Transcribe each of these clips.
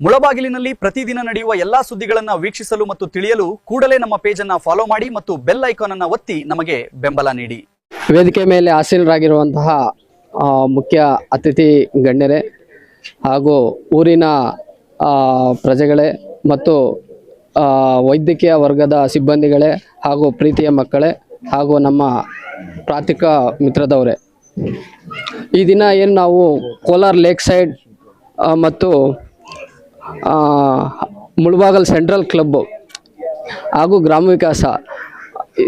ಮುಳಬಾಗಿಲಿನಲ್ಲಿ ಪ್ರತಿದಿನ ನಡೆಯುವ ಎಲ್ಲಾ ಸುದ್ದಿಗಳನ್ನು ವೀಕ್ಷಿಸಲು ಮತ್ತು ತಿಳಿಯಲು ಕೂಡಲೇ ನಮ್ಮ ಪೇಜ್ ಅನ್ನು ಫಾಲೋ ಮಾಡಿ ಮತ್ತು ಬೆಲ್ ಐಕಾನ್ ಅನ್ನು ಒತ್ತಿ ನಮಗೆ ಬೆಂಬಲ ನೀಡಿ. ವೇದಿಕೆ ಮೇಲೆ ಆಸೀನರಾಗಿರುವಂತಹ ಮುಖ್ಯ ಅತಿಥಿ ಗಣ್ಯರೇ ಹಾಗೂ ಊರಿನ ಪ್ರಜೆಗಳೇ ಮತ್ತು ವೈದ್ಯಕೀಯ ವರ್ಗದ ಸಿಬ್ಬಂದಿಗಳೇ ಹಾಗೂ ಪ್ರೀತಿಯ ಮಕ್ಕಳೇ ಹಾಗೂ ನಮ್ಮ ಪ್ರಾಥಮಿಕ ಮಿತ್ರದವರೇ, ಈ ದಿನ ಏನು ನಾವು ಕೋಲಾರ ಲೇಕ್ ಸೈಡ್ ಮತ್ತು ಮುಳಬಾಗಲ್ ಸೆಂಟ್ರಲ್ ಕ್ಲಬ್ ಹಾಗೂ ಗ್ರಾಮ ವಿಕಾಸ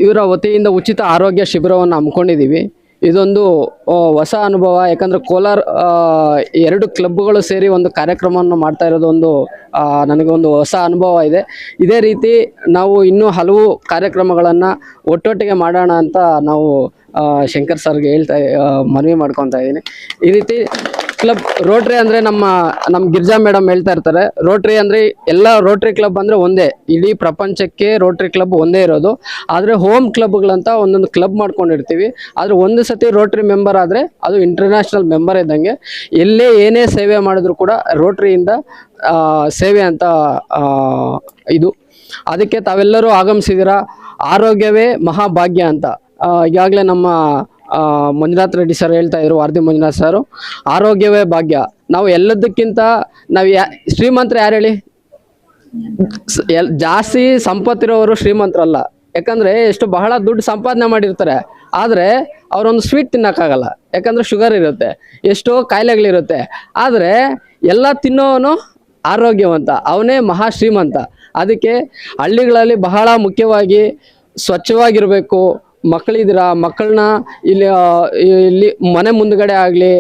ಇವರ ವತಿಯಿಂದ ಉಚಿತ ಆರೋಗ್ಯ ಶಿಬಿರವನ್ನು ಹಮ್ಮಿಕೊಂಡಿದ್ದೀವಿ. ಇದೊಂದು ಹೊಸ ಅನುಭವ. ಯಾಕಂದರೆ ಕೋಲಾರ ಎರಡು ಕ್ಲಬ್ಗಳು ಸೇರಿ ಒಂದು ಕಾರ್ಯಕ್ರಮವನ್ನು ಮಾಡ್ತಾ ಇರೋದು ನನಗೊಂದು ಹೊಸ ಅನುಭವ ಇದೆ. ಇದೇ ರೀತಿ ನಾವು ಇನ್ನೂ ಹಲವು ಕಾರ್ಯಕ್ರಮಗಳನ್ನು ಒಟ್ಟೊಟ್ಟಿಗೆ ಮಾಡೋಣ ಅಂತ ನಾವು ಶಂಕರ್ ಸರ್ಗೆ ಮನವಿ ಮಾಡ್ಕೊತಾ ಇದ್ದೀನಿ. ಈ ರೀತಿ ಕ್ಲಬ್ ರೋಟ್ರಿ ಅಂದರೆ ನಮ್ಮ ಗಿರ್ಜಾ ಮೇಡಮ್ ಹೇಳ್ತಾ ಇರ್ತಾರೆ, ರೋಟ್ರಿ ಅಂದರೆ ಎಲ್ಲ ರೋಟ್ರಿ ಕ್ಲಬ್ ಅಂದರೆ ಒಂದೇ, ಇಡೀ ಪ್ರಪಂಚಕ್ಕೆ ರೋಟ್ರಿ ಕ್ಲಬ್ ಒಂದೇ ಇರೋದು. ಆದರೆ ಹೋಮ್ ಕ್ಲಬ್ಗಳಂತ ಒಂದೊಂದು ಕ್ಲಬ್ ಮಾಡ್ಕೊಂಡಿರ್ತೀವಿ. ಆದರೆ ಒಂದು ಸತಿ ರೋಟ್ರಿ ಮೆಂಬರ್ ಆದರೆ ಅದು ಇಂಟರ್ನ್ಯಾಷನಲ್ ಮೆಂಬರ್ ಇದ್ದಂಗೆ. ಎಲ್ಲೇ ಏನೇ ಸೇವೆ ಮಾಡಿದ್ರು ಕೂಡ ರೋಟ್ರಿಯಿಂದ ಸೇವೆ ಅಂತ ಇದು. ಅದಕ್ಕೆ ತಾವೆಲ್ಲರೂ ಆಗಮಿಸಿದ್ದೀರಾ. ಆರೋಗ್ಯವೇ ಮಹಾಭಾಗ್ಯ ಅಂತ ಈಗಾಗಲೇ ನಮ್ಮ ಮಂಜುನಾಥ್ ರೆಡ್ಡಿ ಸರ್ ಹೇಳ್ತಾ ಇದ್ರು, ವಾರ್ದಿ ಮಂಜುನಾಥ್ ಸರ್, ಆರೋಗ್ಯವೇ ಭಾಗ್ಯ. ನಾವು ಎಲ್ಲದಕ್ಕಿಂತ ನಾವು ಶ್ರೀಮಂತರು ಯಾರು ಹೇಳಿ? ಜಾಸ್ತಿ ಸಂಪತ್ತಿರೋರು ಶ್ರೀಮಂತರಲ್ಲ. ಯಾಕಂದರೆ ಬಹಳ ದುಡ್ಡು ಸಂಪಾದನೆ ಮಾಡಿರ್ತಾರೆ, ಆದರೆ ಅವರೊಂದು ಸ್ವೀಟ್ ತಿನ್ನೋಕ್ಕಾಗಲ್ಲ, ಯಾಕಂದರೆ ಶುಗರ್ ಇರುತ್ತೆ, ಎಷ್ಟೋ ಕಾಯಿಲೆಗಳಿರುತ್ತೆ. ಆದರೆ ಎಲ್ಲ ತಿನ್ನೋವನು ಆರೋಗ್ಯವಂತ, ಅವನೇ ಮಹಾ ಶ್ರೀಮಂತ. ಅದಕ್ಕೆ ಹಳ್ಳಿಗಳಲ್ಲಿ ಬಹಳ ಮುಖ್ಯವಾಗಿ ಸ್ವಚ್ಛವಾಗಿರಬೇಕು. ಮಕ್ಕಳಿದ್ದೀರಾ, ಮಕ್ಕಳನ್ನ ಇಲ್ಲಿ ಮನೆ ಮುಂದ್ಗಡೆ ಆಗಲಿ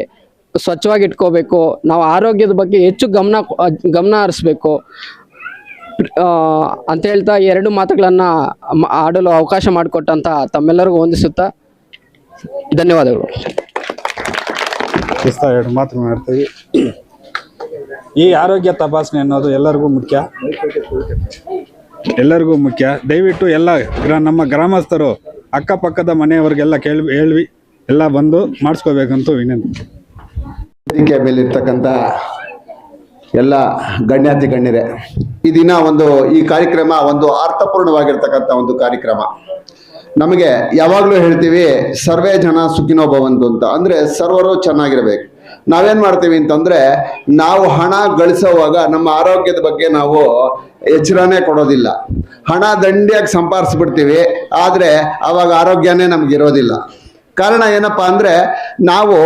ಸ್ವಚ್ಛವಾಗಿ ಇಟ್ಕೋಬೇಕು. ನಾವು ಆರೋಗ್ಯದ ಬಗ್ಗೆ ಹೆಚ್ಚು ಗಮನ ಹರಿಸ್ಬೇಕು ಅಂತ ಹೇಳ್ತಾ ಎರಡು ಮಾತುಗಳನ್ನು ಆಡಲು ಅವಕಾಶ ಮಾಡಿಕೊಟ್ಟಂತ ತಮ್ಮೆಲ್ಲರಿಗೂ ವಂದಿಸುತ್ತಾ ಧನ್ಯವಾದಗಳು. ಎರಡು ಮಾತು ಮಾಡ್ತೀವಿ. ಈ ಆರೋಗ್ಯ ತಪಾಸಣೆ ಅನ್ನೋದು ಎಲ್ಲರಿಗೂ ಮುಖ್ಯ. ದಯವಿಟ್ಟು ಎಲ್ಲ ನಮ್ಮ ಗ್ರಾಮಸ್ಥರು ಅಕ್ಕಪಕ್ಕದ ಮನೆಯವರಿಗೆಲ್ಲ ಹೇಳ್ವಿ ಎಲ್ಲ ಬಂದು ಮಾಡಿಸ್ಕೋಬೇಕಂತ ವಿನಂತಿ. ವೇದಿಕೆ ಮೇಲೆ ಇರ್ತಕ್ಕಂಥ ಎಲ್ಲ ಗಣ್ಯಾತಿ ಗಣ್ಯರೇ, ಈ ದಿನ ಈ ಕಾರ್ಯಕ್ರಮ ಒಂದು ಅರ್ಥಪೂರ್ಣವಾಗಿರ್ತಕ್ಕಂಥ ಒಂದು ಕಾರ್ಯಕ್ರಮ. ನಮಗೆ ಯಾವಾಗಲೂ ಹೇಳ್ತೀವಿ ಸರ್ವೇ ಜನ ಸುಖಿನೋ ಭವಂತು ಅಂತ, ಅಂದರೆ ಸರ್ವರು ಚೆನ್ನಾಗಿರ್ಬೇಕು. ನಾವೇನ್ ಮಾಡ್ತೀವಿ ಅಂತಂದ್ರೆ, ನಾವು ಹಣ ಗಳಿಸೋವಾಗ ನಮ್ಮ ಆರೋಗ್ಯದ ಬಗ್ಗೆ ನಾವು ಎಚ್ಚರನೇ ಕೊಡೋದಿಲ್ಲ. ಹಣ ದಂಡಿಯಾಗಿ ಸಂಪಾದಿಸ್ಬಿಡ್ತೀವಿ, ಆದರೆ ಅವಾಗ ಆರೋಗ್ಯನೇ ನಮ್ಗಿರೋದಿಲ್ಲ. ಕಾರಣ ಏನಪ್ಪಾ ಅಂದ್ರೆ, ನಾವು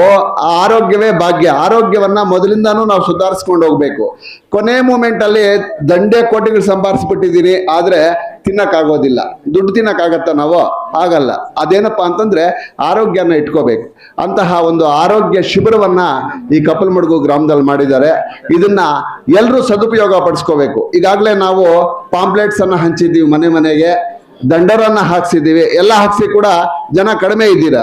ಆರೋಗ್ಯವೇ ಭಾಗ್ಯ. ಆರೋಗ್ಯವನ್ನ ಮೊದಲಿಂದಾನು ನಾವು ಸುಧಾರಿಸ್ಕೊಂಡು ಹೋಗ್ಬೇಕು. ಕೊನೆ ಮೂಮೆಂಟ್ ಅಲ್ಲಿ ದಂಡೆ ಕೋಟಿಗಳು ಸಂಪಾದಿಸ್ಬಿಟ್ಟಿದ್ದೀನಿ, ಆದ್ರೆ ತಿನ್ನಕ್ಕಾಗೋದಿಲ್ಲ. ದುಡ್ಡು ತಿನ್ನಕ್ಕಾಗತ್ತ? ನಾವು ಆಗಲ್ಲ. ಅದೇನಪ್ಪಾ ಅಂತಂದ್ರೆ ಆರೋಗ್ಯನ ಇಟ್ಕೋಬೇಕು. ಅಂತಹ ಒಂದು ಆರೋಗ್ಯ ಶಿಬಿರವನ್ನ ಈ ಕಪ್ಪಲಮಡುಗು ಗ್ರಾಮದಲ್ಲಿ ಮಾಡಿದ್ದಾರೆ. ಇದನ್ನ ಎಲ್ಲರೂ ಸದುಪಯೋಗ ಪಡಿಸ್ಕೋಬೇಕು. ಈಗಾಗಲೇ ನಾವು ಪಾಂಪ್ಲೆಟ್ಸ್ ಅನ್ನ ಹಂಚಿದ್ದೀವಿ, ಮನೆ ಮನೆಗೆ ದಂಡರನ್ನ ಹಾಕ್ಸಿದ್ದೀವಿ. ಎಲ್ಲ ಹಾಕ್ಸಿ ಕೂಡ ಜನ ಕಡಿಮೆ ಇದ್ದೀರಾ.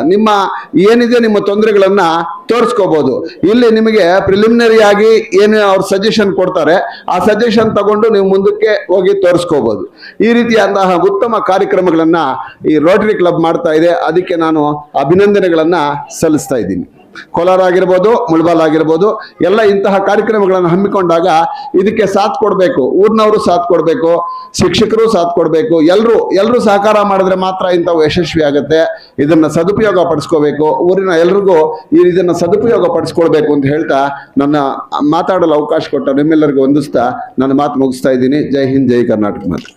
ಏನಿದೆ ನಿಮ್ಮ ತೊಂದರೆಗಳನ್ನ ತೋರಿಸ್ಕೋಬಹುದು. ಇಲ್ಲಿ ನಿಮಗೆ ಪ್ರಿಲಿಮಿನರಿ ಆಗಿ ಏನು ಅವ್ರು ಸಜೆಷನ್ ಕೊಡ್ತಾರೆ, ಆ ಸಜೆಷನ್ ತಗೊಂಡು ನೀವು ಮುಂದಕ್ಕೆ ಹೋಗಿ ತೋರಿಸ್ಕೋಬಹುದು. ಈ ರೀತಿಯಾದಂತಹ ಉತ್ತಮ ಕಾರ್ಯಕ್ರಮಗಳನ್ನ ಈ ರೋಟರಿ ಕ್ಲಬ್ ಮಾಡ್ತಾ ಇದೆ. ಅದಕ್ಕೆ ನಾನು ಅಭಿನಂದನೆಗಳನ್ನ ಸಲ್ಲಿಸ್ತಾ ಇದ್ದೀನಿ. ಕೋಲಾರ ಆಗಿರ್ಬೋದು, ಮುಳಬಾಲ್ ಆಗಿರ್ಬೋದು, ಎಲ್ಲ ಇಂತಹ ಕಾರ್ಯಕ್ರಮಗಳನ್ನು ಹಮ್ಮಿಕೊಂಡಾಗ ಇದಕ್ಕೆ ಸಾಥ್ ಕೊಡಬೇಕು. ಊರಿನವರು ಸಾಥ್ ಕೊಡಬೇಕು, ಶಿಕ್ಷಕರು ಸಾಥ್ ಕೊಡಬೇಕು. ಎಲ್ಲರೂ ಸಹಕಾರ ಮಾಡಿದ್ರೆ ಮಾತ್ರ ಇಂಥವು ಯಶಸ್ವಿ ಆಗುತ್ತೆ. ಇದನ್ನ ಸದುಪಯೋಗ ಪಡಿಸ್ಕೋಬೇಕು. ಊರಿನ ಎಲ್ರಿಗೂ ಇದನ್ನ ಸದುಪಯೋಗ ಪಡಿಸ್ಕೊಳ್ಬೇಕು ಅಂತ ಹೇಳ್ತಾ ನನ್ನ ಮಾತಾಡಲು ಅವಕಾಶ ಕೊಟ್ಟ ನಿಮ್ಮೆಲ್ಲರಿಗೂ ವಂದಿಸ್ತಾ ನನ್ನ ಮಾತು ಮುಗಿಸ್ತಾ ಇದ್ದೀನಿ. ಜೈ ಹಿಂದ್, ಜೈ ಕರ್ನಾಟಕ. ಮಾತು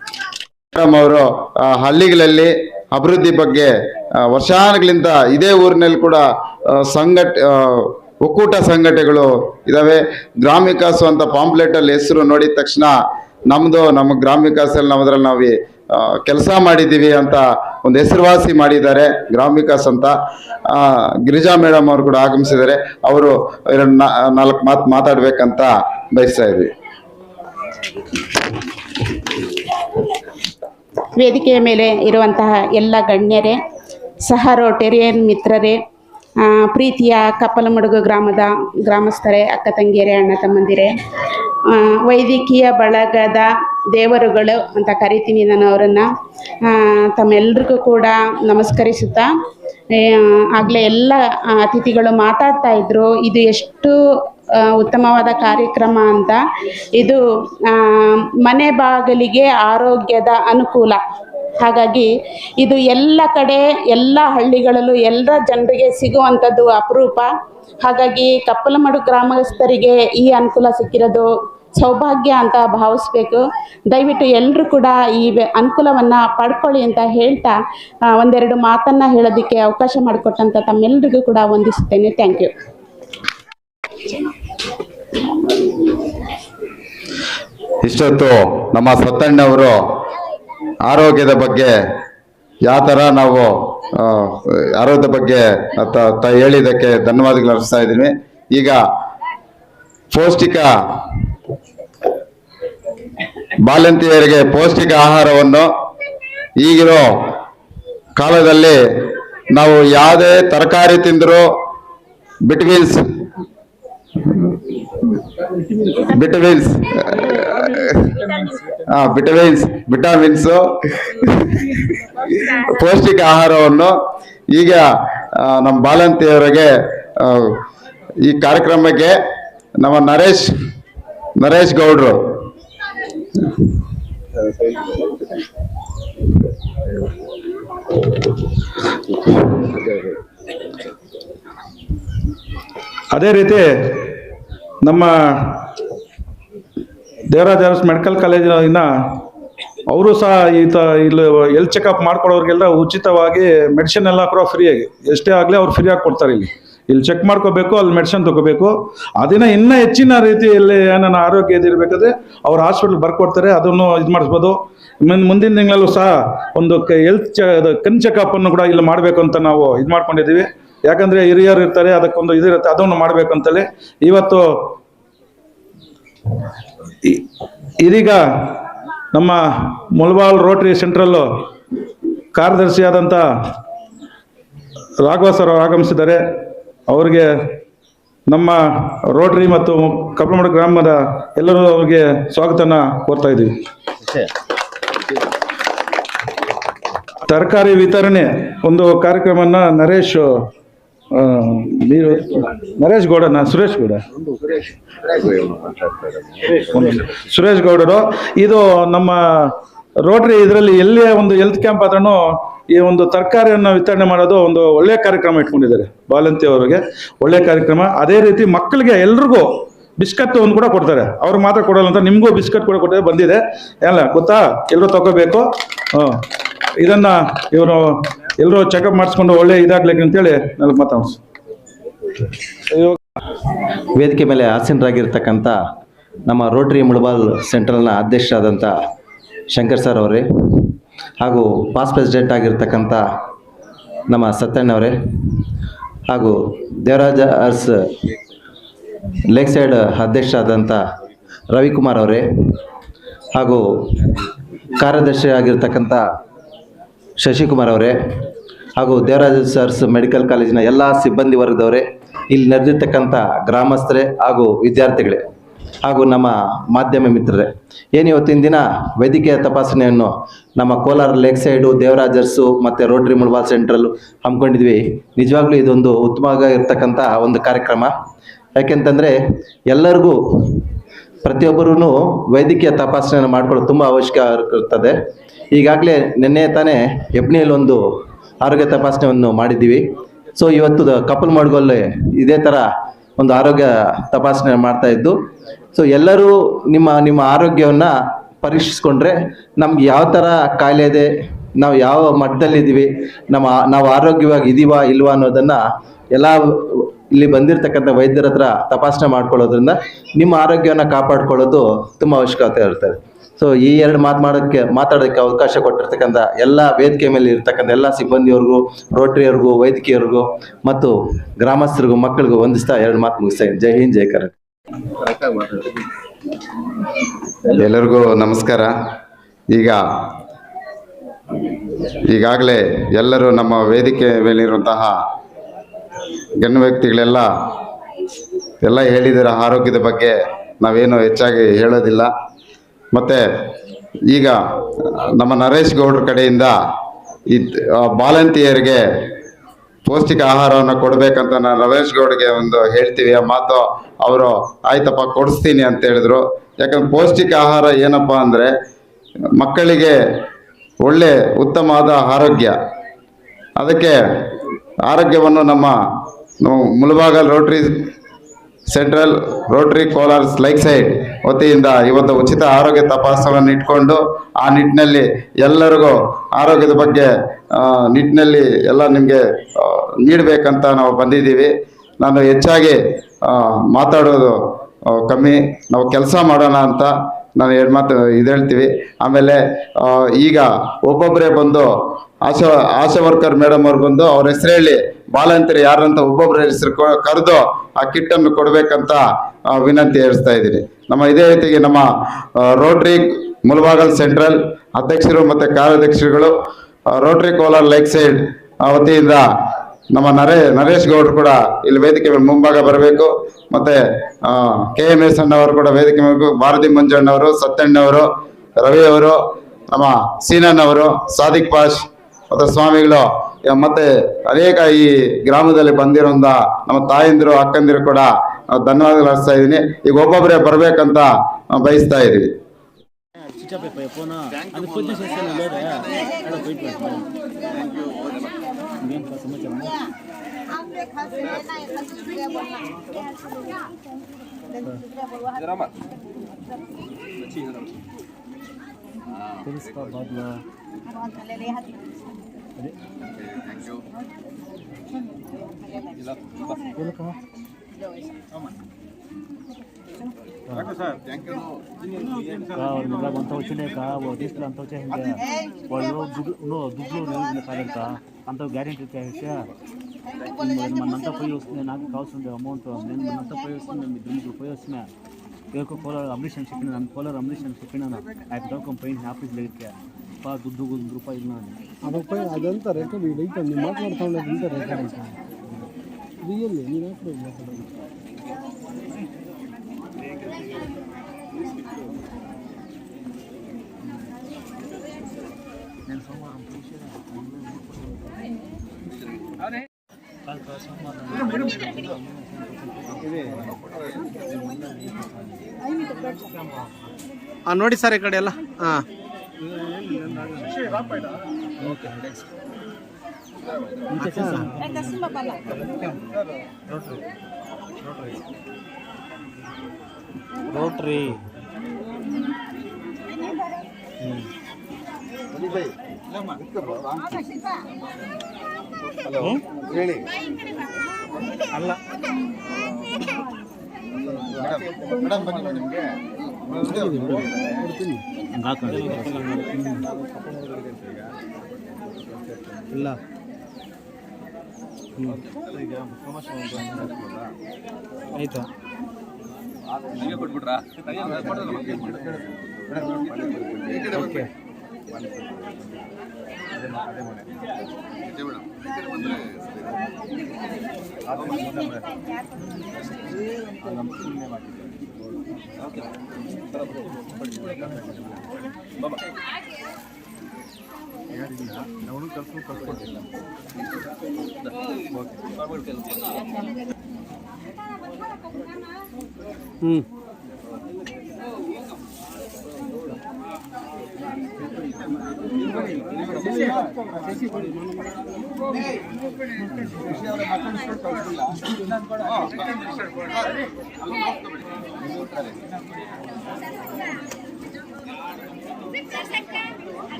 ಅವರು ಹಳ್ಳಿಗಳಲ್ಲಿ ಅಭಿವೃದ್ಧಿ ಬಗ್ಗೆ ವರ್ಷಾನುಗಳಿಂದ ಇದೇ ಊರಿನಲ್ಲಿ ಕೂಡ ಒಕ್ಕೂಟ ಸಂಘಟನೆಗಳು ಇದಾವೆ. ಗ್ರಾಮ ವಿಕಾಸ ಅಂತ ಪಾಂಪ್ಲೆಟ್ ಅಲ್ಲಿ ಹೆಸರು ನೋಡಿದ ತಕ್ಷಣ ನಮ್ಮ ಗ್ರಾಮ ವಿಕಾಸದಲ್ಲಿ ನಾವದ್ರಲ್ಲಿ ನಾವು ಕೆಲಸ ಮಾಡಿದ್ದೀವಿ ಅಂತ ಒಂದು ಹೆಸರುವಾಸಿ ಮಾಡಿದ್ದಾರೆ, ಗ್ರಾಮ ವಿಕಾಸ್ ಅಂತ. ಗಿರಿಜಾ ಮೇಡಮ್ ಅವರು ಕೂಡ ಆಗಮಿಸಿದ್ದಾರೆ. ಅವರು 4 ಮಾತು ಮಾತಾಡ್ಬೇಕಂತ ಬಯಸ್ತಾ ಇದ್ವಿ. ವೇದಿಕೆಯ ಮೇಲೆ ಇರುವಂತಹ ಎಲ್ಲ ಗಣ್ಯರೇ, ಸಹ ರೋಟೇರಿಯನ್ ಮಿತ್ರರೇ, ಪ್ರೀತಿಯ ಕಪ್ಪಲಮಡುಗು ಗ್ರಾಮದ ಗ್ರಾಮಸ್ಥರೇ, ಅಕ್ಕ ತಂಗಿಯರೇ, ಅಣ್ಣ ತಮ್ಮಂದಿರೇ, ವೈದ್ಯಕೀಯ ಬಳಗದ ದೇವರುಗಳು ಅಂತ ಕರಿತೀನಿ ನಾನು ಅವರನ್ನು. ತಮ್ಮೆಲ್ಲರಿಗೂ ಕೂಡ ನಮಸ್ಕರಿಸುತ್ತಾ, ಆಗಲೇ ಎಲ್ಲ ಅತಿಥಿಗಳು ಮಾತಾಡ್ತಾ ಇದ್ರು. ಇದು ಎಷ್ಟು ಉತ್ತಮವಾದ ಕಾರ್ಯಕ್ರಮ ಅಂತ. ಇದು ಮನೆ ಬಾಗಿಲಿಗೆ ಆರೋಗ್ಯದ ಅನುಕೂಲ. ಹಾಗಾಗಿ ಇದು ಎಲ್ಲ ಕಡೆ ಎಲ್ಲ ಹಳ್ಳಿಗಳಲ್ಲೂ ಎಲ್ಲ ಜನರಿಗೆ ಸಿಗುವಂಥದ್ದು ಅಪರೂಪ. ಹಾಗಾಗಿ ಕಪ್ಪಲಮಡು ಗ್ರಾಮಸ್ಥರಿಗೆ ಈ ಅನುಕೂಲ ಸಿಕ್ಕಿರೋದು ಸೌಭಾಗ್ಯ ಅಂತ ಭಾವಿಸ್ಬೇಕು. ದಯವಿಟ್ಟು ಎಲ್ಲರೂ ಕೂಡ ಈ ಅನುಕೂಲವನ್ನು ಪಡ್ಕೊಳ್ಳಿ ಅಂತ ಹೇಳ್ತಾ ಒಂದೆರಡು ಮಾತನ್ನು ಹೇಳೋದಕ್ಕೆ ಅವಕಾಶ ಮಾಡಿಕೊಟ್ಟಂಥ ತಮ್ಮೆಲ್ಲರಿಗೂ ಕೂಡ ವಂದಿಸುತ್ತೇನೆ. Thank you. ಇಷ್ಟೊತ್ತು ನಮ್ಮ ಸತ್ತಣ್ಣವರು ಆರೋಗ್ಯದ ಬಗ್ಗೆ ಯಾವ ಥರ ನಾವು ಆರೋಗ್ಯದ ಬಗ್ಗೆ ಹೇಳಿದ್ದಕ್ಕೆ ಧನ್ಯವಾದಗಳು ಅರ್ಪಿಸ್ತಾ ಇದ್ದೀನಿ. ಈಗ ಪೌಷ್ಟಿಕ ಬಾಲಂತಿಯರಿಗೆ ಪೌಷ್ಟಿಕ ಆಹಾರವನ್ನು ಈಗಿರೋ ಕಾಲದಲ್ಲಿ ನಾವು ಯಾವುದೇ ತರಕಾರಿ ತಿಂದರೂ ವಿಟಮಿನ್ಸ್ ಪೌಷ್ಟಿಕ ಆಹಾರವನ್ನು ಈಗ ನಮ್ಮ ಬಾಲಂತಿಯವರಿಗೆ ಈ ಕಾರ್ಯಕ್ರಮಕ್ಕೆ ನಮ್ಮ ನರೇಶ್ ಗೌಡ್ರು ಅದೇ ರೀತಿ ನಮ್ಮ ದೇವರಾಜ ಅರಸ್ ಮೆಡಿಕಲ್ ಕಾಲೇಜಿನ ಅವರು ಸಹ ಇಲ್ಲಿ ಹೆಲ್ತ್ ಚೆಕಪ್ ಮಾಡ್ಕೊಳ್ಳೋರಿಗೆಲ್ಲ ಉಚಿತವಾಗಿ ಮೆಡಿಸಿನ್ ಎಲ್ಲ ಕೂಡ ಫ್ರೀಯಾಗಿ ಎಷ್ಟೇ ಆಗಲಿ ಅವ್ರು ಫ್ರೀಯಾಗಿ ಕೊಡ್ತಾರೆ. ಇಲ್ಲಿ ಚೆಕ್ ಮಾಡ್ಕೋಬೇಕು, ಅಲ್ಲಿ ಮೆಡಿಸಿನ್ ತಗೋಬೇಕು. ಅದನ್ನ ಇನ್ನೂ ಹೆಚ್ಚಿನ ರೀತಿಯಲ್ಲಿ ನನ್ನ ಆರೋಗ್ಯ ಇದಿರಬೇಕಾದ್ರೆ ಅವ್ರು ಹಾಸ್ಪಿಟ್ಲ್ ಬರ್ಕೊಡ್ತಾರೆ, ಅದನ್ನು ಇದು ಮಾಡಿಸ್ಬೋದು. ಮುಂದಿನ ತಿಂಗಳಲ್ಲೂ ಸಹ ಒಂದು ಕಣ್ ಚೆಕಪ್ ಅನ್ನು ಕೂಡ ಇಲ್ಲಿ ಮಾಡಬೇಕು ಅಂತ ನಾವು ಇದು ಮಾಡ್ಕೊಂಡಿದ್ದೀವಿ. ಯಾಕಂದರೆ ಹಿರಿಯರು ಇರ್ತಾರೆ, ಅದಕ್ಕೊಂದು ಇದಿರುತ್ತೆ, ಅದನ್ನು ಮಾಡಬೇಕು ಅಂತಲೇ ಇವತ್ತು ಇದೀಗ ನಮ್ಮ Mulbagal Rotary central ಕಾರ್ಯದರ್ಶಿಯಾದಂಥ Raghava sir ಆಗಮಿಸಿದ್ದಾರೆ. ಅವರಿಗೆ ನಮ್ಮ ರೋಟರಿ ಮತ್ತು ಕಪ್ಪಲಮಡು ಗ್ರಾಮದ ಎಲ್ಲರೂ ಅವರಿಗೆ ಸ್ವಾಗತನ ಕೋರ್ತಾ ಇದ್ದೀವಿ. ತರಕಾರಿ ವಿತರಣೆ ಒಂದು ಕಾರ್ಯಕ್ರಮನ ಸುರೇಶ್ ಗೌಡರು ಇದು ನಮ್ಮ ರೋಟರಿ ಇದರಲ್ಲಿ ಎಲ್ಲಿಯ ಒಂದು ಹೆಲ್ತ್ ಕ್ಯಾಂಪ್ ಆದ್ರೂ ಈ ಒಂದು ತರಕಾರಿಯನ್ನು ವಿತರಣೆ ಮಾಡೋದು ಒಂದು ಒಳ್ಳೆಯ ಕಾರ್ಯಕ್ರಮ ಇಟ್ಕೊಂಡಿದ್ದಾರೆ. ಬಾಲಂತಿ ಅವರಿಗೆ ಒಳ್ಳೆಯ ಕಾರ್ಯಕ್ರಮ. ಅದೇ ರೀತಿ ಮಕ್ಕಳಿಗೆ ಎಲ್ರಿಗೂ ಬಿಸ್ಕಟ್ ಒಂದು ಕೂಡ ಕೊಡ್ತಾರೆ. ಅವ್ರು ಮಾತ್ರ ಕೊಡೋಲ್ಲ ಅಂತ ನಿಮಗೂ ಬಿಸ್ಕಟ್ ಕೂಡ ಕೊಡ್ತಾರೆ, ಬಂದಿದೆ ಎಲ್ಲ ಗೊತ್ತಾ, ಎಲ್ಲರೂ ತಗೋಬೇಕು. ಇದನ್ನ ಇವರು ಎಲ್ಲರೂ ಚೆಕಪ್ ಮಾಡಿಸ್ಕೊಂಡು ಒಳ್ಳೆ ಇದಾಗ್ಲಿಕ್ಕೆ ಅಂತೇಳಿ ನನಗೆ ಮಾತಾಡ್ಸಿ. ವೇದಿಕೆ ಮೇಲೆ ಆಸೀನರಾಗಿರ್ತಕ್ಕಂಥ ನಮ್ಮ ರೋಟರಿ ಮುಳಬಾಲ್ ಸೆಂಟ್ರಲ್ನ ಅಧ್ಯಕ್ಷರಾದಂಥ ಶಂಕರ್ ಸರ್ ಅವರೇ, ಹಾಗೂ ಪಾಸ್ ಪ್ರೆಸಿಡೆಂಟ್ ಆಗಿರ್ತಕ್ಕಂಥ ನಮ್ಮ ಸತ್ಯಣ್ಣವರೇ, ಹಾಗೂ ದೇವರಾಜ ಅರ್ಸ್ ಲೇಕ್ ಸೈಡ್ ಅಧ್ಯಕ್ಷರಾದಂಥ ರವಿಕುಮಾರ್ ಅವರೇ, ಹಾಗೂ ಕಾರ್ಯದರ್ಶಿ ಆಗಿರ್ತಕ್ಕಂಥ ಶಶಿಕುಮಾರ್ ಅವರೇ, ಹಾಗೂ ದೇವರಾಜ ಸರ್ಸ್ ಮೆಡಿಕಲ್ ಕಾಲೇಜಿನ ಎಲ್ಲ ಸಿಬ್ಬಂದಿ ವರ್ಗದವರೇ, ಇಲ್ಲಿ ನಡೆದಿರ್ತಕ್ಕಂಥ ಗ್ರಾಮಸ್ಥರೇ ಹಾಗೂ ವಿದ್ಯಾರ್ಥಿಗಳೇ, ಹಾಗೂ ನಮ್ಮ ಮಾಧ್ಯಮ ಮಿತ್ರರೇ, ಏನು ಇವತ್ತಿನ ದಿನ ವೈದ್ಯಕೀಯ ತಪಾಸಣೆಯನ್ನು ನಮ್ಮ ಕೋಲಾರ ಲೇಕ್ ಸೈಡು ದೇವರಾಜರ್ಸು ಮತ್ತು ರೋಟರಿ ಮುಳಬಾಲ್ ಸೆಂಟ್ರಲ್ ಹಮ್ಮಿಕೊಂಡಿದ್ವಿ. ನಿಜವಾಗ್ಲೂ ಇದೊಂದು ಉತ್ತಮವಾಗಿರ್ತಕ್ಕಂಥ ಒಂದು ಕಾರ್ಯಕ್ರಮ. ಯಾಕೆಂತಂದರೆ ಎಲ್ಲರಿಗೂ ಪ್ರತಿಯೊಬ್ಬರೂ ವೈದ್ಯಕೀಯ ತಪಾಸಣೆಯನ್ನು ಮಾಡ್ಕೊಳ್ಳೋದು ತುಂಬ ಅವಶ್ಯಕ ಇರ್ತದೆ. ಈಗಾಗಲೇ ನಿನ್ನೆ ತಾನೇ ಹೆಬ್ಣಿಯಲ್ಲಿ ಒಂದು ಆರೋಗ್ಯ ತಪಾಸಣೆಯನ್ನು ಮಾಡಿದ್ದೀವಿ. ಸೊ ಇವತ್ತು ಕಪ್ಪಲಮಡುಗಲ್ಲಿ ಇದೇ ಥರ ಒಂದು ಆರೋಗ್ಯ ತಪಾಸಣೆ ಮಾಡ್ತಾ ಇದ್ದು, ಸೊ ಎಲ್ಲರೂ ನಿಮ್ಮ ಆರೋಗ್ಯವನ್ನು ಪರೀಕ್ಷಿಸ್ಕೊಂಡ್ರೆ ನಮ್ಗೆ ಯಾವ ಥರ ಕಾಯಿಲೆ ಇದೆ, ನಾವು ಯಾವ ಮಟ್ಟದಲ್ಲಿದ್ದೀವಿ, ನಾವು ಆರೋಗ್ಯವಾಗಿ ಇದ್ದೀವಾ ಇಲ್ವಾ ಅನ್ನೋದನ್ನು ಎಲ್ಲ ಇಲ್ಲಿ ಬಂದಿರತಕ್ಕಂಥ ವೈದ್ಯರ ಹತ್ರ ತಪಾಸಣೆ ಮಾಡ್ಕೊಳ್ಳೋದ್ರಿಂದ ನಿಮ್ಮ ಆರೋಗ್ಯವನ್ನು ಕಾಪಾಡ್ಕೊಳ್ಳೋದು ತುಂಬ ಅವಶ್ಯಕತೆ ಇರ್ತದೆ. ಸೊ ಈ ಎರಡು ಮಾತಾಡೋಕ್ಕೆ ಅವಕಾಶ ಕೊಟ್ಟಿರ್ತಕ್ಕಂಥ ಎಲ್ಲ ವೇದಿಕೆ ಮೇಲೆ ಇರ್ತಕ್ಕಂಥ ಎಲ್ಲ ಸಿಬ್ಬಂದಿಯವ್ರಿಗೂ, ರೋಟರಿಯವ್ರಿಗೂ, ವೈದ್ಯಕೀಯರಿಗೂ ಮತ್ತು ಗ್ರಾಮಸ್ಥರಿಗೂ, ಮಕ್ಕಳಿಗೂ ವಂದಿಸ್ತಾ ಎರಡು ಮಾತು ಮುಗಿಸ್ತಾ ಇದ್ದೀನಿ. ಜೈ ಹಿಂದ್, ಜೈ ಕರ್ನಾಟಕ. ಎಲ್ಲರಿಗೂ ನಮಸ್ಕಾರ. ಈಗಾಗಲೇ ಎಲ್ಲರೂ ನಮ್ಮ ವೇದಿಕೆ ಮೇಲಿರುವಂತಹ ಗಣ್ಯ ವ್ಯಕ್ತಿಗಳೆಲ್ಲ ಹೇಳಿದ್ದಾರೆ. ಆರೋಗ್ಯದ ಬಗ್ಗೆ ನಾವೇನು ಹೆಚ್ಚಾಗಿ ಹೇಳೋದಿಲ್ಲ. ಮತ್ತು ಈಗ ನಮ್ಮ ನರೇಶ್ ಗೌಡ್ರ ಕಡೆಯಿಂದ ಬಾಲಂತಿಯರಿಗೆ ಪೌಷ್ಟಿಕ ಆಹಾರವನ್ನು ಕೊಡಬೇಕಂತ ನಾನು ನರೇಶ್ ಗೌಡ್ಗೆ ಒಂದು ಹೇಳ್ತೀವಿ. ಆ ಮಾತು ಅವರು ಆಯ್ತಪ್ಪ ಕೊಡಿಸ್ತೀನಿ ಅಂತ ಹೇಳಿದ್ರು. ಯಾಕಂದ್ರೆ ಪೌಷ್ಟಿಕ ಆಹಾರ ಏನಪ್ಪ ಅಂದರೆ ಮಕ್ಕಳಿಗೆ ಒಳ್ಳೆ ಉತ್ತಮವಾದ ಆರೋಗ್ಯ. ಅದಕ್ಕೆ ಆರೋಗ್ಯವನ್ನು ನಮ್ಮ Mulbagal Rotary central Rotary Kolar like side ವತಿಯಿಂದ ಇವತ್ತು ಉಚಿತ ಆರೋಗ್ಯ ತಪಾಸಣೆಯನ್ನು ಇಟ್ಕೊಂಡು ಆ ನಿಟ್ಟಿನಲ್ಲಿ ಎಲ್ಲರಿಗೂ ಆರೋಗ್ಯದ ಬಗ್ಗೆ ನಿಟ್ಟಿನಲ್ಲಿ ಎಲ್ಲ ನಿಮಗೆ ನೀಡಬೇಕಂತ ನಾವು ಬಂದಿದ್ದೀವಿ. ನಾನು ಹೆಚ್ಚಾಗಿ ಮಾತಾಡೋದು ಕಮ್ಮಿ, ನಾವು ಕೆಲಸ ಮಾಡೋಣ ಅಂತ ನಾನು ಎರಡು ಮಾತು ಹೇಳ್ತೀವಿ. ಆಮೇಲೆ ಈಗ ಒಬ್ಬೊಬ್ಬರೇ ಬಂದು ಆಶಾ ವರ್ಕರ್ ಮೇಡಮ್ ಅವ್ರು ಬಂದು ಅವ್ರ ಹೆಸರು ಹೇಳಿ ವಾಲಂಟಿಯರ್ ಯಾರಂತ ಒಬ್ಬೊಬ್ಬರ ಹೆಸರು ಕರೆದು ಆ ಕಿಟ್ಟನ್ನು ಕೊಡಬೇಕಂತ ವಿನಂತಿ ಏರಿಸ್ತಾ ಇದ್ದೀನಿ. ನಮ್ಮ ಇದೇ ರೀತಿಗೆ ನಮ್ಮ ರೋಟರಿ ಮುಳಬಾಗಲ್ ಸೆಂಟ್ರಲ್ ಅಧ್ಯಕ್ಷರು ಮತ್ತು ಕಾರ್ಯಾಧ್ಯಕ್ಷರುಗಳು ರೋಟರಿ ಕೋಲಾರ್ ಲೈಕ್ ಸೈಡ್ ವತಿಯಿಂದ ನಮ್ಮ ನರೇಶ್ ಗೌಡ್ರು ಕೂಡ ಇಲ್ಲಿ ವೇದಿಕೆ ಮುಂಭಾಗ ಬರಬೇಕು. ಮತ್ತೆ KMS ಅಣ್ಣವರು ಕೂಡ ವೇದಿಕೆ ಬರಬೇಕು. ಭಾರತಿ ಮಂಜಣ್ಣವರು, ಸತ್ಯಣ್ಣವರು, ರವಿ ಅವರು, ನಮ್ಮ ಸೀನಣ್ಣವರು, ಸಾದಿಕ್ ಪಾಷ್ ಮತ್ತು ಸ್ವಾಮಿಗಳು ಮತ್ತೆ ಅನೇಕ ಈ ಗ್ರಾಮದಲ್ಲಿ ಬಂದಿರೋಂಥ ನಮ್ಮ ತಾಯಂದಿರು ಅಕ್ಕಂದಿರು ಕೂಡ ಧನ್ಯವಾದಗಳು ಅರ್ಪಿಸ್ತಾ ಇದ್ದೀನಿ. ಈಗ ಒಬ್ಬೊಬ್ಬರೇ ಬರ್ಬೇಕಂತ ಬಯಸ್ತಾ ಇದ್ದೀವಿ. అంత వచ్చినాక తీసుకుని అంత వచ్చేసింది వాళ్ళు దుడ్లు కాదంట అంత గ్యారెంటీ మనంతా పోయి వస్తుంది. నాకు కావాల్సింది అమౌంట్ నేను మనంతా పోయి వస్తుంది. మీ దుమ్ముకు పోయి వస్తున్నా ఏకో కోలార్ అమరీష్ అని చెప్పిన నన్ను కోలార్ అమరీష్ అని చెప్పినాను. ఆయన దొరకం పోయింది ఆఫీస్ దగ్గరికి దుడ్డు ₹1 ಅದಕ್ಕೆ ಅದಂತ ರೆಕಾರ್ಡ್ ಐತೆ ನೀವು ಮಾತಾಡ್ತಾ ಉಳ್ಳೋದು ರೆಕಾರ್ಡ್ ಐತೆ ರಿಯಲ್ಲಿ ನೀವು ಯಾಕೆ ಮಾತಾಡೋದು నేను సోమవారం ನೋಡಿ ಸರ್ ಈ ಕಡೆ ಎಲ್ಲ ಹಾಂ ರೋಟ್ರಿ ಅಲ್ಲ ಇಲ್ಲ ಆಯ್ತಾ ಓಕೆ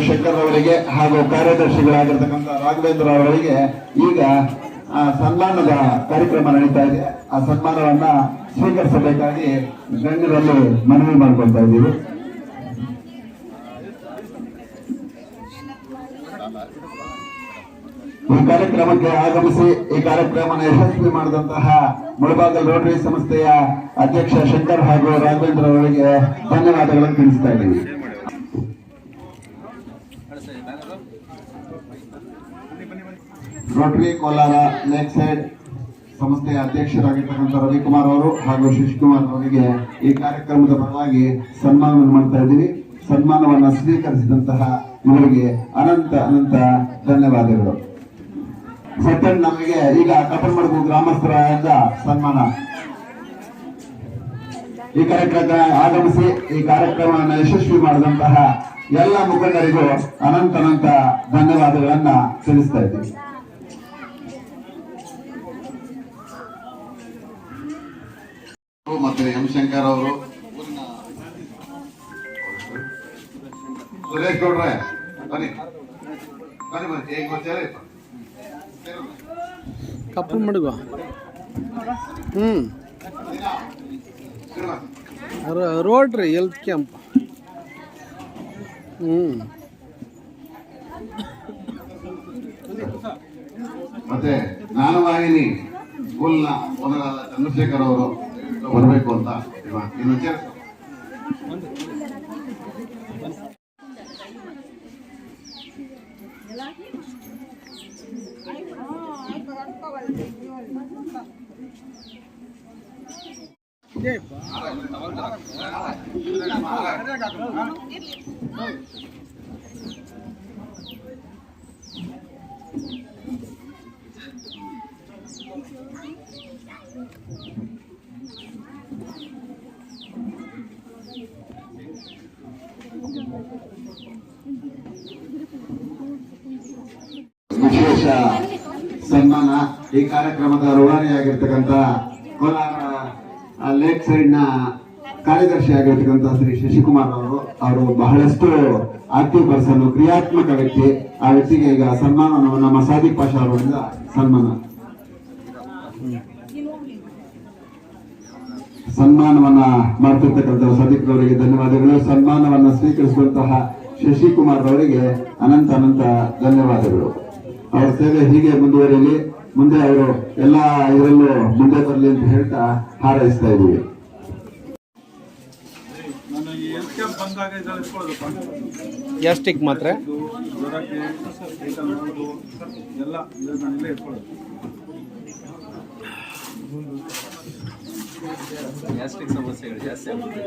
ಶಂಕರ್ ಅವರಿಗೆ ಹಾಗೂ ಕಾರ್ಯದರ್ಶಿಗಳಾಗಿರ್ತಕ್ಕಂಥ ರಾಘವೇಂದ್ರ ಅವರಿಗೆ ಈಗ ಸನ್ಮಾನದ ಕಾರ್ಯಕ್ರಮ ನಡೀತಾ ಇದೆ. ಆ ಸನ್ಮಾನವನ್ನ ಸ್ವೀಕರಿಸಬೇಕಾಗಿ ಗಣ್ಯರಲ್ಲಿ ಮನವಿ ಮಾಡ್ಕೊಳ್ತಾ ಇದ್ದೀವಿ. ಈ ಕಾರ್ಯಕ್ರಮಕ್ಕೆ ಆಗಮಿಸಿ ಈ ಕಾರ್ಯಕ್ರಮವನ್ನು ಯಶಸ್ವಿ ಮಾಡಿದಂತಹ ಮುಳಬಾಗಲ್ ರೋಟರಿ ಸಂಸ್ಥೆಯ ಅಧ್ಯಕ್ಷ ಶಂಕರ್ ಹಾಗೂ ರಾಘವೇಂದ್ರ ಅವರಿಗೆ ಧನ್ಯವಾದಗಳನ್ನು ತಿಳಿಸ್ತಾ ಇದ್ದೀವಿ. ರೋಟರಿ ಕೋಲಾರ ಲೇಕ್ ಸೈಡ್ ಸಂಸ್ಥೆಯ ಅಧ್ಯಕ್ಷರಾಗಿರ್ತಕ್ಕಂಥ ರವಿಕುಮಾರ್ ಅವರು ಹಾಗೂ ಶಶಿಕುಮಾರ್ ಅವರಿಗೆ ಈ ಕಾರ್ಯಕ್ರಮದ ಪರವಾಗಿ ಸನ್ಮಾನವನ್ನು ಮಾಡ್ತಾ ಇದ್ದೀವಿ. ಸನ್ಮಾನವನ್ನು ಸ್ವೀಕರಿಸಿದಂತಹ ಇವರಿಗೆ ಅನಂತ ಅನಂತ ಧನ್ಯವಾದಗಳು. ಸೆಕೆಂಡ್ ನಮಗೆ ಈಗ ಕಪ್ಪಲ್ಮಡುಗು ಗ್ರಾಮಸ್ಥರಾದ ಸನ್ಮಾನ. ಈ ಕಾರ್ಯಕ್ರಮಕ್ಕೆ ಆಗಮಿಸಿ ಈ ಕಾರ್ಯಕ್ರಮವನ್ನು ಯಶಸ್ವಿ ಮಾಡಿದಂತಹ ಎಲ್ಲ ಮುಖಂಡರಿಗೂ ಅನಂತ ಅನಂತ ಧನ್ಯವಾದಗಳನ್ನ ತಿಳಿಸ್ತಾ ಇದ್ದೀವಿ. ಮತ್ತೆ ಎಂ ಶಂಕರ್ ಅವರು, ಸುರೇಶ್ ಗೌಡ್ರೆ ಬನ್ನಿ ಬನ್ನಿ ಬನ್ನಿ, ಹೇಗೆ ಗೊತ್ತೇಳಿ ಕಪ್ಪಲ್ಮಡುಗು ರೋಟ್ರಿ ಹೆಲ್ತ್ ಕ್ಯಾಂಪ್. ಮತ್ತೆ ಜ್ಞಾನವಾಹಿನಿ ಸ್ಕೂಲ್ನ ಓನರಾದ ಚಂದ್ರಶೇಖರ್ ಅವರು ಬರಬೇಕು ಅಂತ ಇನ್ನು ವಿಶೇಷ ಸನ್ಮಾನ. ಈ ಕಾರ್ಯಕ್ರಮದ ರೂಢಾರಿಯಾಗಿರ್ತಕ್ಕಂಥ ಕೋಲಾರ ಲೇಕ್ ಸೈಡ್ ನ ಕಾರ್ಯದರ್ಶಿ ಆಗಿರ್ತಕ್ಕಂಥ ಶ್ರೀ ಶಶಿಕುಮಾರ್ ಅವರು ಬಹಳಷ್ಟು ಆಕ್ಟಿವ್ ಪರ್ಸನ್, ಕ್ರಿಯಾತ್ಮಕ ವ್ಯಕ್ತಿ. ಆ ವ್ಯಕ್ತಿಗೆ ಈಗ ಸನ್ಮಾನವನ್ನು ನಮ್ಮ ಸಾದಿಕ್ ಪಾಷಾ ಅವರಿಂದ ಸನ್ಮಾನವನ್ನ ಮಾಡ್ತಿರ್ತಕ್ಕಂಥ ಸಾದಿಕ್ ಅವರಿಗೆ ಧನ್ಯವಾದಗಳು. ಸನ್ಮಾನವನ್ನ ಸ್ವೀಕರಿಸುವಂತಹ ಶಶಿಕುಮಾರ್ ಅವರಿಗೆ ಅನಂತ ಅನಂತ ಧನ್ಯವಾದಗಳು. ಅವರ ಸೇವೆ ಹೀಗೆ ಮುಂದುವರಿಯಲಿ, ಮುಂದೆ ಅವರು ಎಲ್ಲ ಇದರಲ್ಲೂ ಮುಂದೆ ಬರಲಿ ಅಂತ ಹೇಳ್ತಾ ಹಾರೈಸ್ತಾ ಇದ್ದೀವಿ. ಗ್ಯಾಸ್ಟ್ರಿಕ್ ಮಾತ್ರ ಗ್ಯಾಸ್ಟ್ರಿಕ್ ಸಮಸ್ಯೆಗಳು ಜಾಸ್ತಿ ಆಗುತ್ತೆ.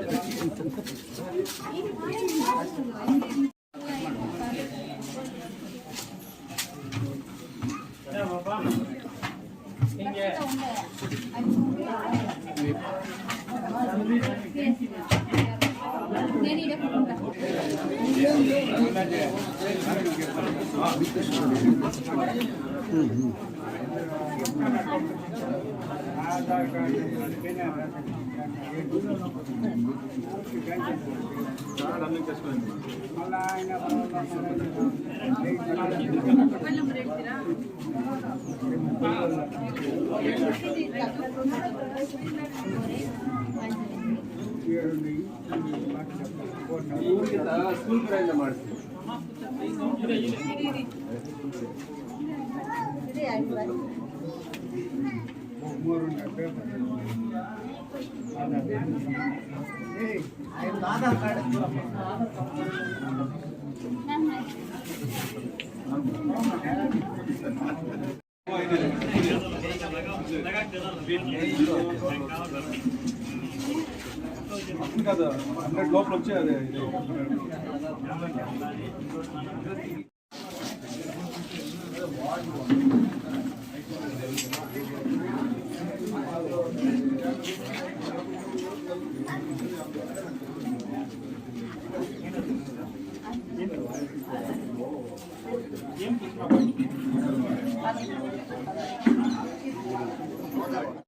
కదా 100 లోపల వచ్చే అదే